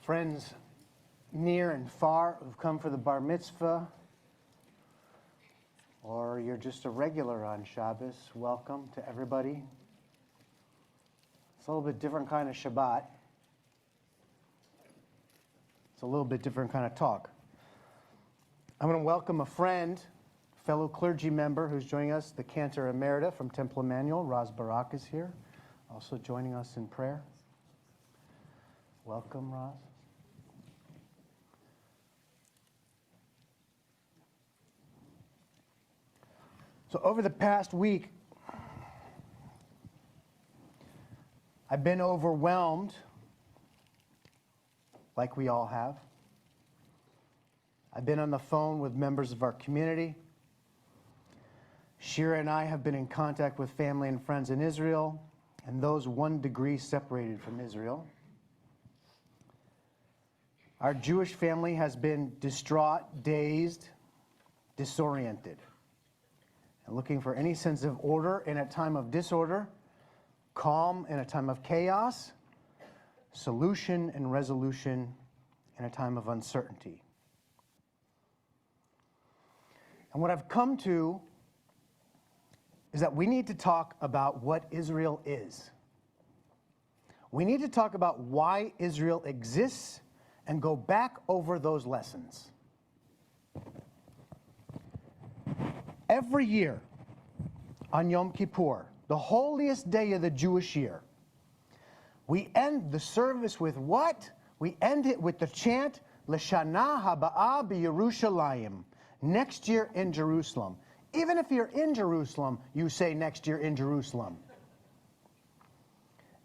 friends near and far who've come for the bar mitzvah, or you're just a regular on Shabbos, welcome to everybody. It's a little bit different kind of Shabbat. It's a little bit different kind of talk. I'm going to welcome a friend, fellow clergy member who's joining us, the Cantor Emerita from Temple Emmanuel. Raz Barak is here, also joining us in prayer. Welcome, Raz. So over the past week, I've been overwhelmed, like we all have. I've been on the phone with members of our community. Shira and I have been in contact with family and friends in Israel, and those 1 degree separated from Israel. Our Jewish family has been distraught, dazed, disoriented, and looking for any sense of order in a time of disorder, calm in a time of chaos, solution and resolution in a time of uncertainty. And what I've come to is that we need to talk about what Israel is. We need to talk about why Israel exists and go back over those lessons. Every year on Yom Kippur, the holiest day of the Jewish year, we end the service with what? We end it with the chant, L'Shana Haba'ah B'Yerushalayim, next year in Jerusalem. Even if you're in Jerusalem, you say next year in Jerusalem.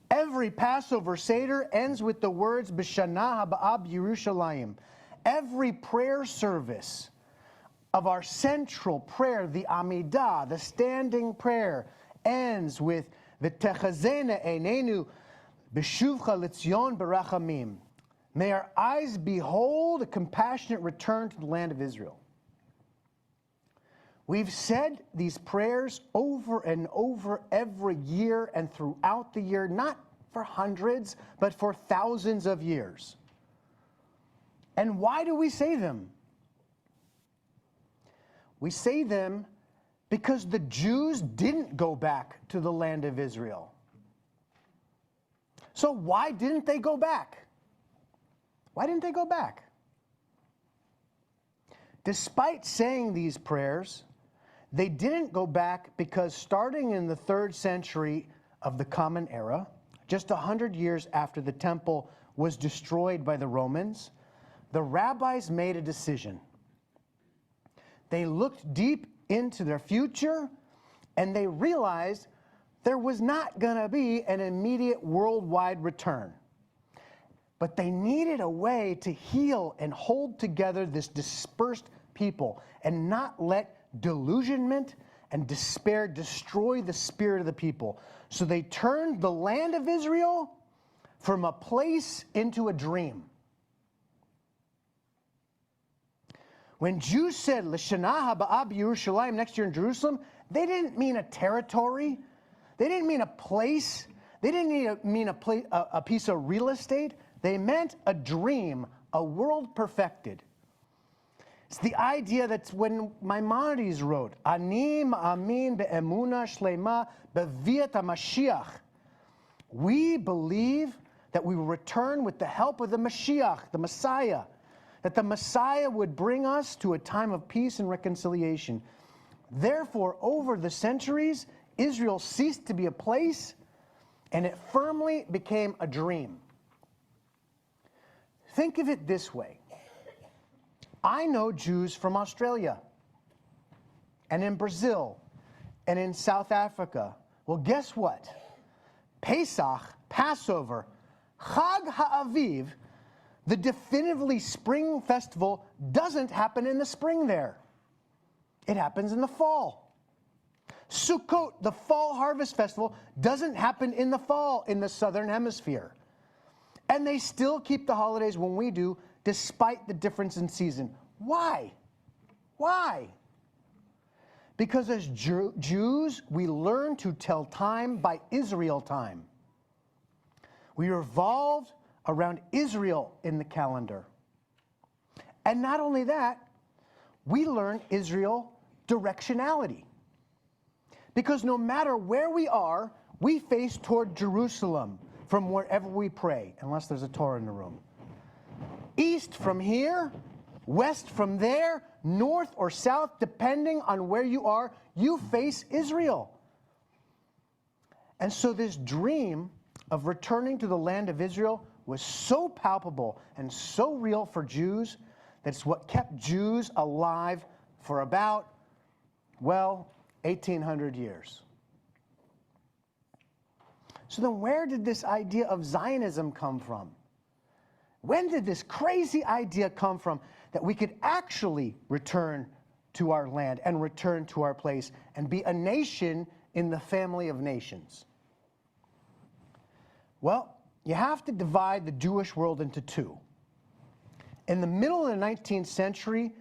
Every Passover Seder ends with the words, B'Shana Haba'ah B'Yerushalayim. Every prayer service of our central prayer, the Amidah, the standing prayer, ends with V'techazena einenu b'shuvcha l'tzion b'rachamim. May our eyes behold a compassionate return to the land of Israel. We've said these prayers over and over every year and throughout the year, not for hundreds, but for thousands of years. And why do we say them? We say them because the Jews didn't go back to the land of Israel. So why didn't they go back? Why didn't they go back? Despite saying these prayers, they didn't go back because starting in the 3rd century of the Common Era, just 100 years after the temple was destroyed by the Romans, the rabbis made a decision. They looked deep into their future, and they realized there was not going to be an immediate worldwide return. But they needed a way to heal and hold together this dispersed people and not let delusionment and despair destroy the spirit of the people. So they turned the land of Israel from a place into a dream. When Jews said, L'Shana Haba'ah B'Yerushalayim, next year in Jerusalem, they didn't mean a territory. They didn't mean a place. They didn't mean a piece of real estate. They meant a dream, a world perfected. It's the idea that's when Maimonides wrote, Ani ma'amin be'emuna shlema beviat HaMashiach. We believe that we will return with the help of the Mashiach, the Messiah, that the Messiah would bring us to a time of peace and reconciliation. Therefore, over the centuries, Israel ceased to be a place, and it firmly became a dream. Think of it this way. I know Jews from Australia, and in Brazil, and in South Africa. Well, guess what? Pesach, Passover, Chag HaAviv, the definitively spring festival, doesn't happen in the spring there. It happens in the fall. Sukkot, the fall harvest festival, doesn't happen in the fall in the southern hemisphere. And they still keep the holidays when we do, despite the difference in season. Why? Why? Because as Jews, we learn to tell time by Israel time. We revolved around Israel in the calendar. And not only that, we learn Israel directionality. Because no matter where we are, we face toward Jerusalem from wherever we pray, unless there's a Torah in the room. East from here, west from there, north or south, depending on where you are, you face Israel. And so this dream of returning to the land of Israel was so palpable and so real for Jews that it's what kept Jews alive for about, well, 1,800 years. So then where did this idea of Zionism come from? When did this crazy idea come from that we could actually return to our land and return to our place and be a nation in the family of nations? Well, you have to divide the Jewish world into two. In the middle of the 19th century,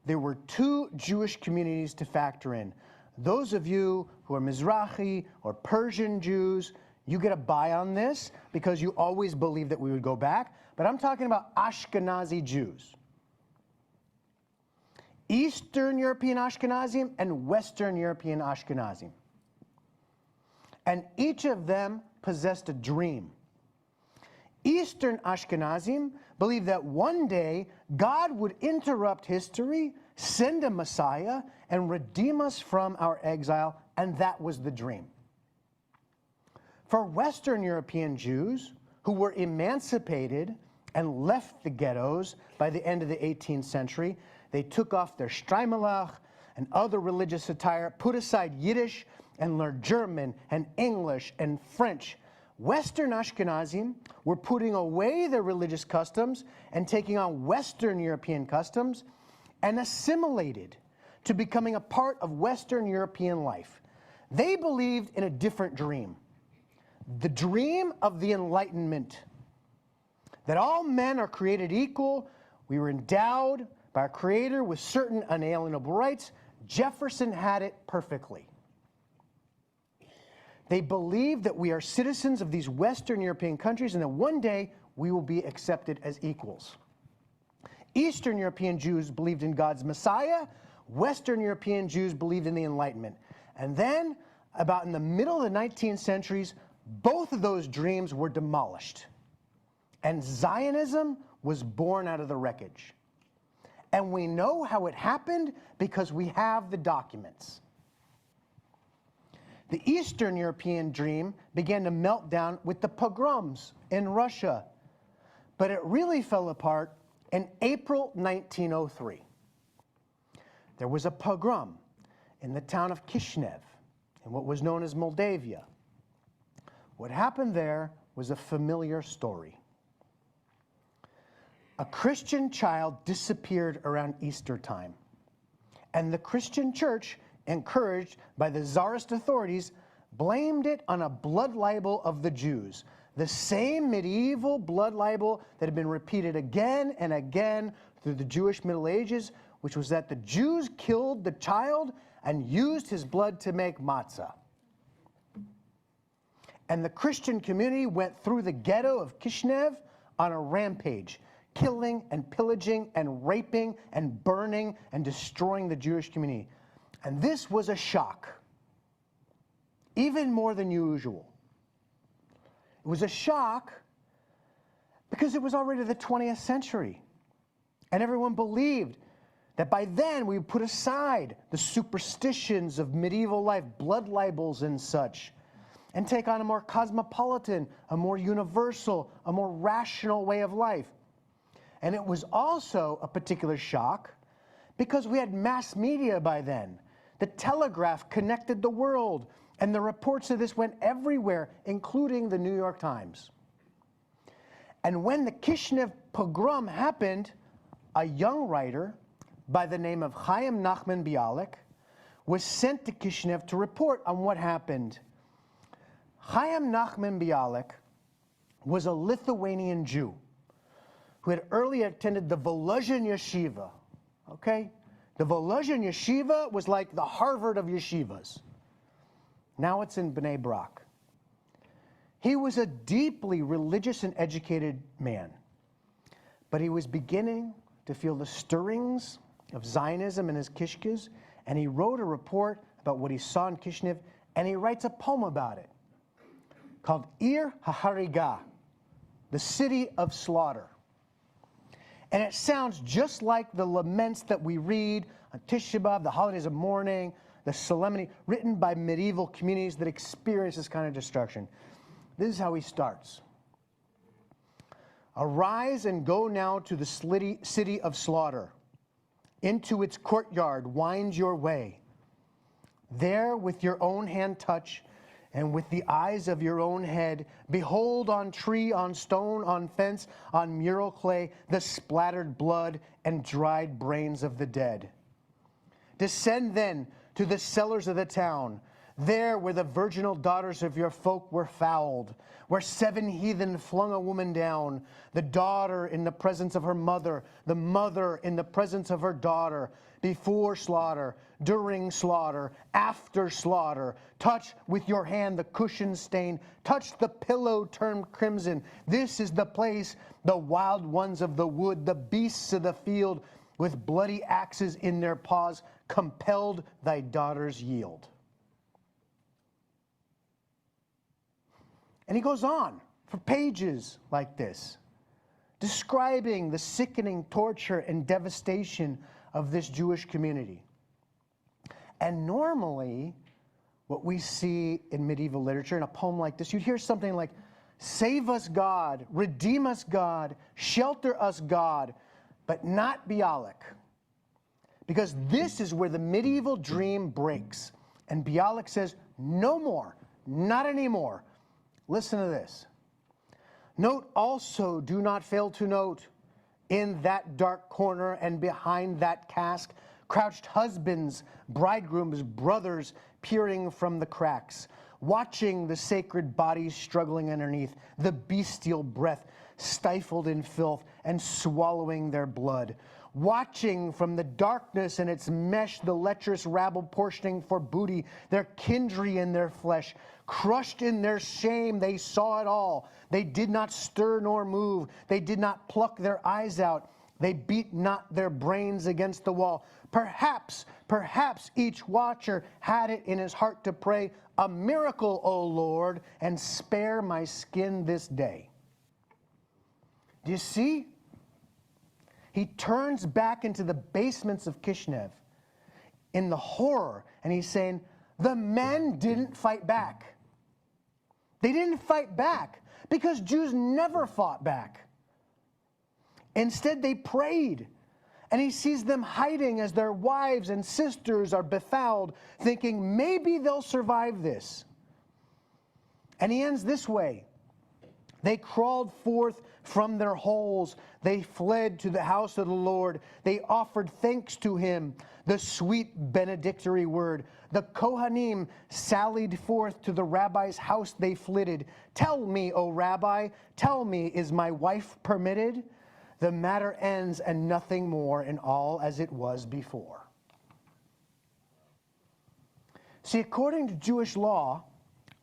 there were two Jewish communities to factor in. Those of you who are Mizrahi or Persian Jews, you get a buy on this because you always believed that we would go back. But I'm talking about Ashkenazi Jews. Eastern European Ashkenazim and Western European Ashkenazim. And each of them possessed a dream. Eastern Ashkenazim believed that one day God would interrupt history, send a Messiah, and redeem us from our exile, and that was the dream. For Western European Jews who were emancipated and left the ghettos by the end of the 18th century, they took off their Streimelach and other religious attire, put aside Yiddish, and learned German and English and French. Western Ashkenazim were putting away their religious customs and taking on Western European customs and assimilated to becoming a part of Western European life. They believed in a different dream, the dream of the Enlightenment, that all men are created equal. We were endowed by our Creator with certain unalienable rights. Jefferson had it perfectly. They believe that we are citizens of these Western European countries and that one day we will be accepted as equals. Eastern European Jews believed in God's Messiah. Western European Jews believed in the Enlightenment. And then, about in the middle of the 19th centuries, both of those dreams were demolished. And Zionism was born out of the wreckage. And we know how it happened because we have the documents. The Eastern European dream began to melt down with the pogroms in Russia, but it really fell apart in April 1903. There was a pogrom in the town of Kishinev, in what was known as Moldavia. What happened there was a familiar story. A Christian child disappeared around Easter time, and the Christian church, encouraged by the Tsarist authorities, blamed it on a blood libel of the Jews, the same medieval blood libel that had been repeated again and again through the Jewish Middle Ages, which was that the Jews killed the child and used his blood to make matzah. And the Christian community went through the ghetto of Kishinev on a rampage, killing and pillaging and raping and burning and destroying the Jewish community. And this was a shock, even more than usual. It was a shock because it was already the 20th century. And everyone believed that by then we would put aside the superstitions of medieval life, blood libels and such, and take on a more cosmopolitan, a more universal, a more rational way of life. And it was also a particular shock because we had mass media by then. The telegraph connected the world, and the reports of this went everywhere, including the New York Times. And when the Kishinev pogrom happened, a young writer by the name of Chaim Nachman Bialik was sent to Kishinev to report on what happened. Chaim Nachman Bialik was a Lithuanian Jew who had earlier attended the Volozhin Yeshiva, okay? The Volozhin Yeshiva was like the Harvard of yeshivas. Now it's in Bnei Brak. He was a deeply religious and educated man, but he was beginning to feel the stirrings of Zionism in his kishkas, and he wrote a report about what he saw in Kishinev, and he writes a poem about it called Ir HaHariga, the city of slaughter. And it sounds just like the laments that we read on Tisha B'Av, the holidays of mourning, the solemnity, written by medieval communities that experience this kind of destruction. This is how he starts. Arise and go now to the city of slaughter. Into its courtyard wind your way. There with your own hand touch, and with the eyes of your own head, behold on tree, on stone, on fence, on mural clay, the splattered blood and dried brains of the dead. Descend then to the cellars of the town, there where the virginal daughters of your folk were fouled, where 7 heathen flung a woman down, the daughter in the presence of her mother, the mother in the presence of her daughter, before slaughter, during slaughter, after slaughter. Touch with your hand the cushion stain, touch the pillow turned crimson. This is the place, the wild ones of the wood, the beasts of the field, with bloody axes in their paws, compelled thy daughters yield. And he goes on for pages like this, describing the sickening torture and devastation of this Jewish community. And normally, what we see in medieval literature, in a poem like this, you'd hear something like, save us God, redeem us God, shelter us God, but not Bialik. Because this is where the medieval dream breaks. And Bialik says, no more, not anymore. Listen to this. Note also, do not fail to note, in that dark corner and behind that cask, crouched husbands, bridegrooms, brothers, peering from the cracks, watching the sacred bodies struggling underneath, the bestial breath stifled in filth and swallowing their blood. Watching from the darkness and its mesh the lecherous rabble portioning for booty, their kindred in their flesh. Crushed in their shame, they saw it all. They did not stir nor move. They did not pluck their eyes out. They beat not their brains against the wall. Perhaps each watcher had it in his heart to pray, a miracle, O Lord, and spare my skin this day. Do you see? He turns back into the basements of Kishinev in the horror, and he's saying, the men didn't fight back. They didn't fight back because Jews never fought back. Instead, they prayed. And he sees them hiding as their wives and sisters are befouled, thinking maybe they'll survive this. And he ends this way. They crawled forth from their holes. They fled to the house of the Lord. They offered thanks to him, the sweet benedictory word. The Kohanim sallied forth to the rabbi's house they flitted. Tell me, O Rabbi, tell me, is my wife permitted? The matter ends and nothing more, and all as it was before. See, according to Jewish law,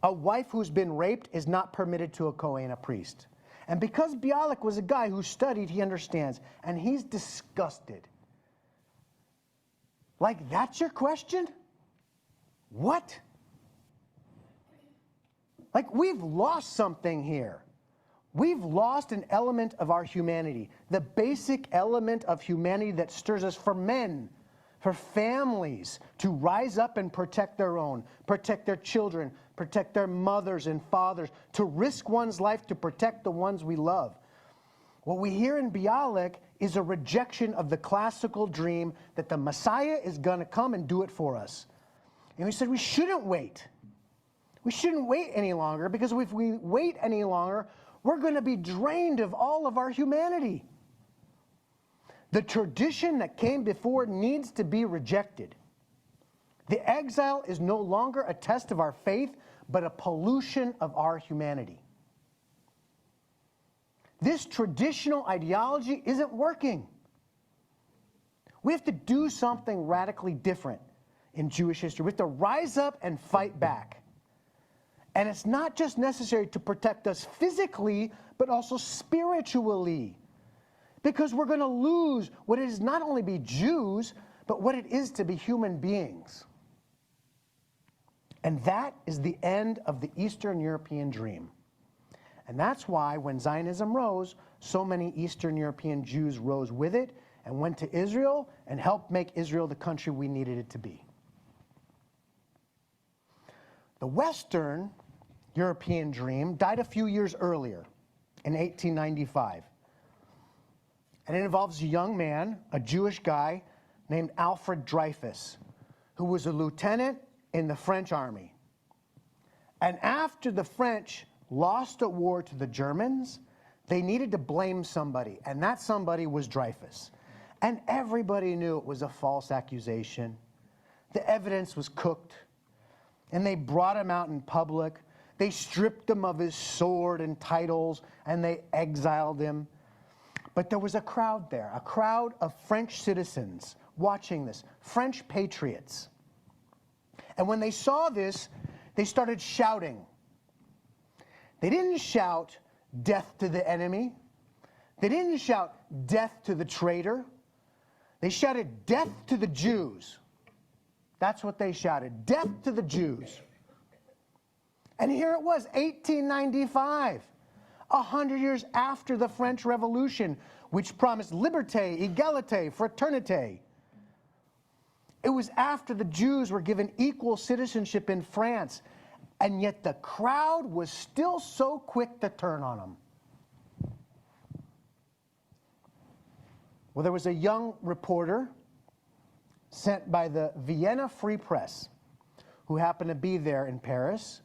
a wife who's been raped is not permitted to a Kohen, a priest. And because Bialik was a guy who studied, he understands, and he's disgusted. Like, that's your question? What? Like, we've lost something here. We've lost an element of our humanity, the basic element of humanity that stirs us for men, for families to rise up and protect their own, protect their children, protect their mothers and fathers, to risk one's life to protect the ones we love. What we hear in Bialik is a rejection of the classical dream that the Messiah is going to come and do it for us. And we said we shouldn't wait. We shouldn't wait any longer, because if we wait any longer, we're going to be drained of all of our humanity. The tradition that came before needs to be rejected. The exile is no longer a test of our faith, but a pollution of our humanity. This traditional ideology isn't working. We have to do something radically different in Jewish history. We have to rise up and fight back. And it's not just necessary to protect us physically, but also spiritually. Because we're going to lose what it is not only be Jews, but what it is to be human beings. And that is the end of the Eastern European dream. And that's why when Zionism rose, so many Eastern European Jews rose with it and went to Israel and helped make Israel the country we needed it to be. The Western European dream died a few years earlier, in 1895. And it involves a young man, a Jewish guy, named Alfred Dreyfus, who was a lieutenant in the French army. And after the French lost a war to the Germans, they needed to blame somebody, and that somebody was Dreyfus. And everybody knew it was a false accusation. The evidence was cooked, and they brought him out in public. They stripped him of his sword and titles, and they exiled him. But there was a crowd there, a crowd of French citizens watching this, French patriots. And when they saw this, they started shouting. They didn't shout, "Death to the enemy." They didn't shout, "Death to the traitor." They shouted, "Death to the Jews." That's what they shouted, "Death to the Jews." And here it was, 1895, 100 years after the French Revolution, which promised liberté, égalité, fraternité. It was after the Jews were given equal citizenship in France, and yet the crowd was still so quick to turn on them. Well, there was a young reporter sent by the Vienna Free Press who happened to be there in Paris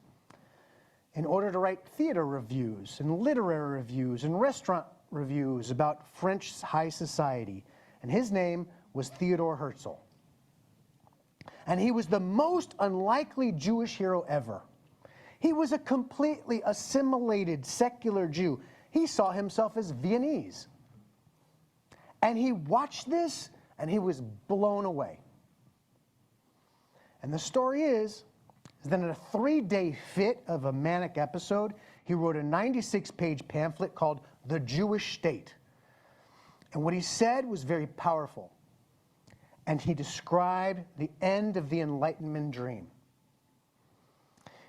in order to write theater reviews and literary reviews and restaurant reviews about French high society. And his name was Theodor Herzl. And he was the most unlikely Jewish hero ever. He was a completely assimilated secular Jew. He saw himself as Viennese. And he watched this, and he was blown away. And the story is that in a 3-day fit of a manic episode, he wrote a 96-page pamphlet called The Jewish State. And what he said was very powerful. And he described the end of the Enlightenment dream.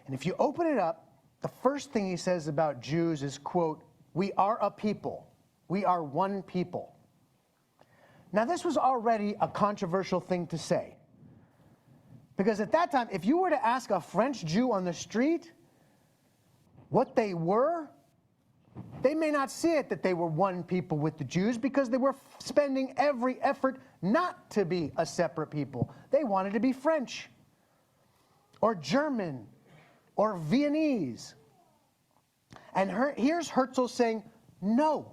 And if you open it up, the first thing he says about Jews is, quote, "We are a people. We are one people." Now, this was already a controversial thing to say. Because at that time, if you were to ask a French Jew on the street what they were, they may not see it that they were one people with the Jews because they were spending every effort not to be a separate people. They wanted to be French or German or Viennese. And here's Herzl saying, no.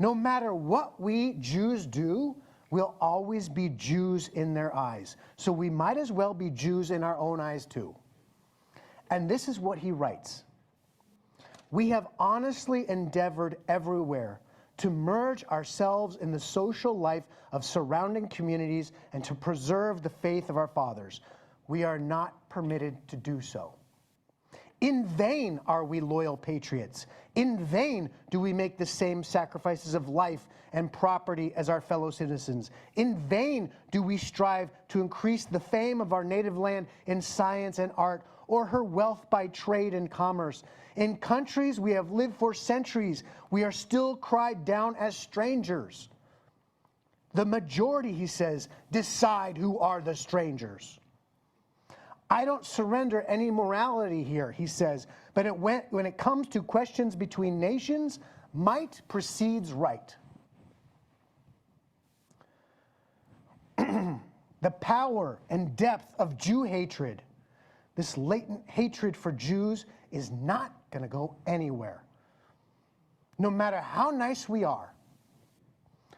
No matter what we Jews do, we'll always be Jews in their eyes. So we might as well be Jews in our own eyes too. And this is what he writes. "We have honestly endeavored everywhere to merge ourselves in the social life of surrounding communities and to preserve the faith of our fathers. We are not permitted to do so. In vain are we loyal patriots. In vain do we make the same sacrifices of life and property as our fellow citizens. In vain do we strive to increase the fame of our native land in science and art, or her wealth by trade and commerce. In countries we have lived for centuries, we are still cried down as strangers. The majority," he says, "decide who are the strangers. I don't surrender any morality here," he says, "but when it comes to questions between nations, might precedes right." The power and depth of Jew hatred, this latent hatred for Jews, is not going to go anywhere. No matter how nice we are,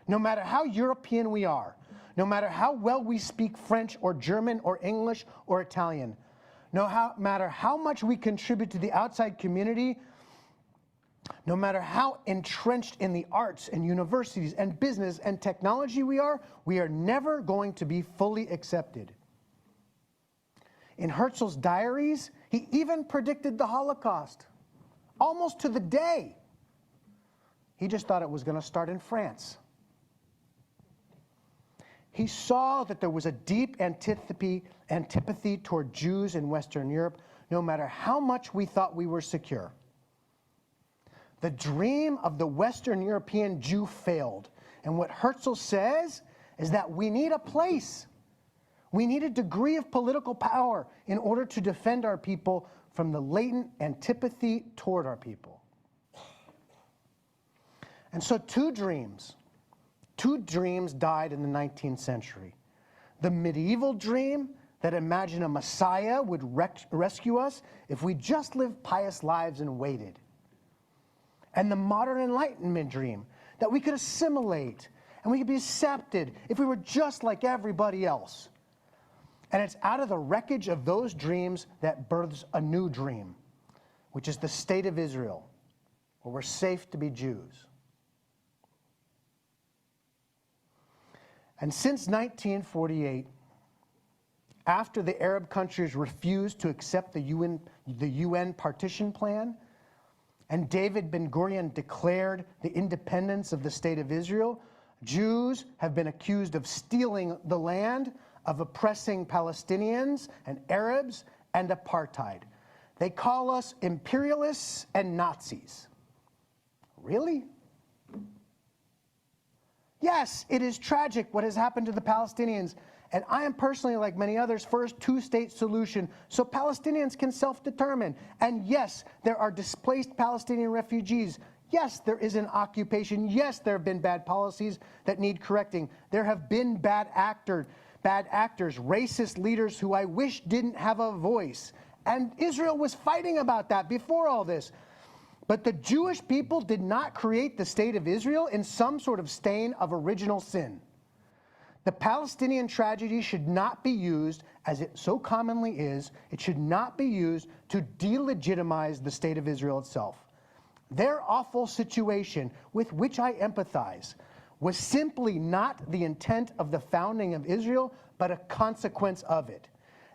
no matter how European we are, no matter how well we speak French or German or English or Italian, no matter how much we contribute to the outside community, no matter how entrenched in the arts and universities and business and technology we are never going to be fully accepted. In Herzl's diaries, He even predicted the Holocaust, almost to the day. He just thought it was going to start in France. He saw that there was a deep antipathy toward Jews in Western Europe, no matter how much we thought we were secure. The dream of the Western European Jew failed. And what Herzl says is that we need a place. We need a degree of political power in order to defend our people from the latent antipathy toward our people. And so two dreams died in the 19th century. The medieval dream that imagined a Messiah would rescue us if we just lived pious lives and waited. And the modern Enlightenment dream that we could assimilate and we could be accepted if we were just like everybody else. And it's out of the wreckage of those dreams that births a new dream, which is the state of Israel, where we're safe to be Jews. And since 1948, after the Arab countries refused to accept the UN partition plan, and David Ben-Gurion declared the independence of the state of Israel, Jews have been accused of stealing the land, of oppressing Palestinians and Arabs, and apartheid. They call us imperialists and Nazis. Really? Yes, it is tragic what has happened to the Palestinians, and I am personally, like many others, for a two-state solution so Palestinians can self-determine. And yes, there are displaced Palestinian refugees. Yes, there is an occupation. Yes, there have been bad policies that need correcting. There have been bad actors, racist leaders who I wish didn't have a voice. And Israel was fighting about that before all this. But the Jewish people did not create the state of Israel in some sort of stain of original sin. The Palestinian tragedy should not be used, as it so commonly is, it should not be used to delegitimize the state of Israel itself. Their awful situation, with which I empathize, was simply not the intent of the founding of Israel, but a consequence of it.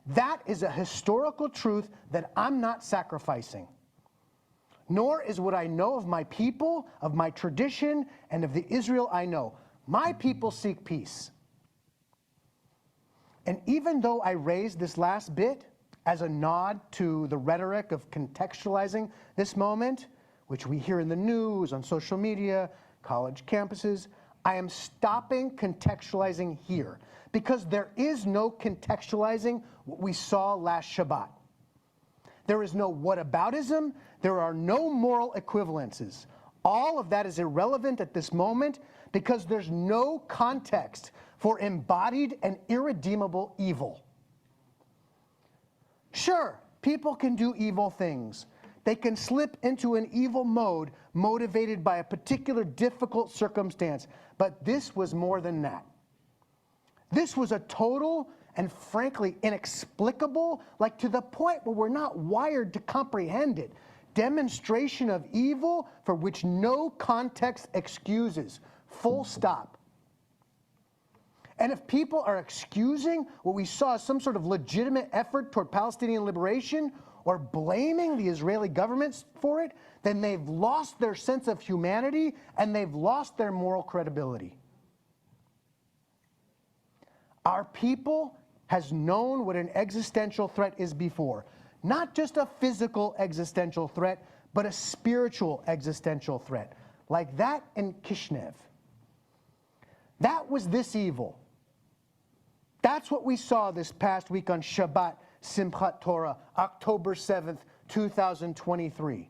That is a historical truth that I'm not sacrificing. Nor is what I know of my people, of my tradition, and of the Israel I know. My people seek peace. And even though I raised this last bit as a nod to the rhetoric of contextualizing this moment, which we hear in the news, on social media, college campuses, I am stopping contextualizing here because there is no contextualizing what we saw last Shabbat. There is no whataboutism. There are no moral equivalences. All of that is irrelevant at this moment because there's no context for embodied and irredeemable evil. Sure, people can do evil things. They can slip into an evil mode motivated by a particular difficult circumstance. But this was more than that. This was a total and frankly inexplicable, like to the point where we're not wired to comprehend it, demonstration of evil for which no context excuses. Full stop. And if people are excusing what we saw as some sort of legitimate effort toward Palestinian liberation or blaming the Israeli government for it, then they've lost their sense of humanity and they've lost their moral credibility. Our people has known what an existential threat is before. Not just a physical existential threat, but a spiritual existential threat, like that in Kishinev. That was this evil. That's what we saw this past week on Shabbat, Simchat Torah, October 7th, 2023.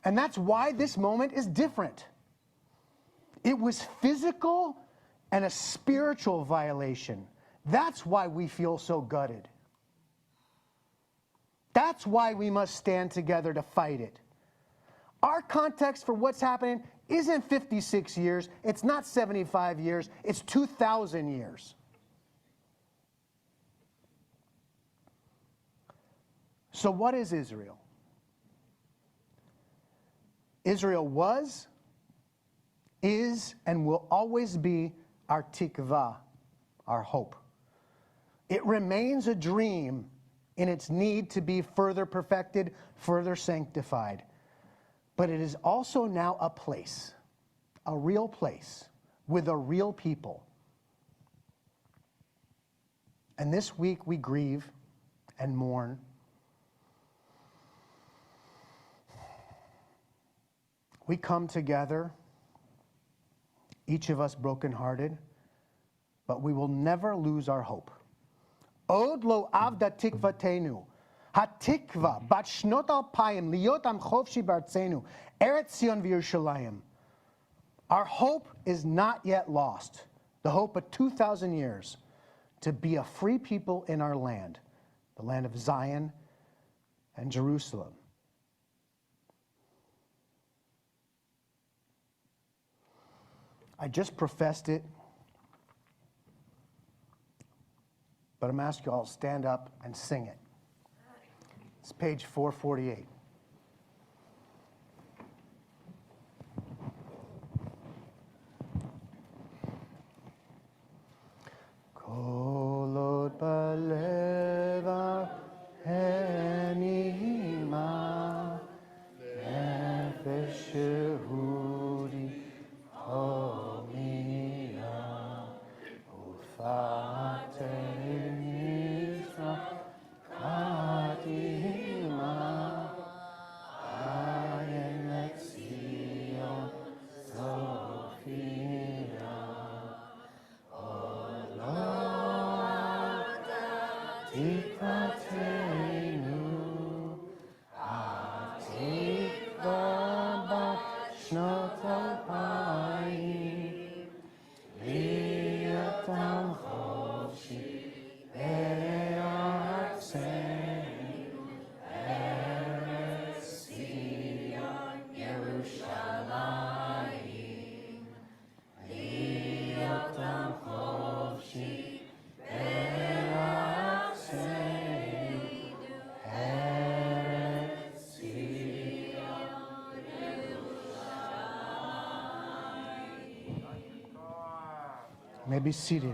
And that's why this moment is different. It was physical and a spiritual violation. That's why we feel so gutted. That's why we must stand together to fight it. Our context for what's happening isn't 56 years, it's not 75 years, it's 2,000 years. So what is Israel? Israel was, is, and will always be our tikvah, our hope. It remains a dream in its need to be further perfected, further sanctified. But it is also now a place, a real place, with a real people. And this week we grieve and mourn. We come together, each of us brokenhearted, but we will never lose our hope. Od lo avda tikvatenu, hatikva bat shnot alpayim liot am chofshi bartzenu, Eretz Zion v'Yerushalayim. Our hope is not yet lost. The hope of 2,000 years to be a free people in our land, the land of Zion and Jerusalem. I just professed it, but I'm asking you all to stand up and sing it. It's page 448. Kolot baleva henima nefesh yehudi homia ufate nizra kadima ayen lexion sophia. Tikvatenu, hatikva bat shnot alpayim, liatam chofshi be'artzenu, Eretz Zion Yerushalayim, liatam chofshi may be seated.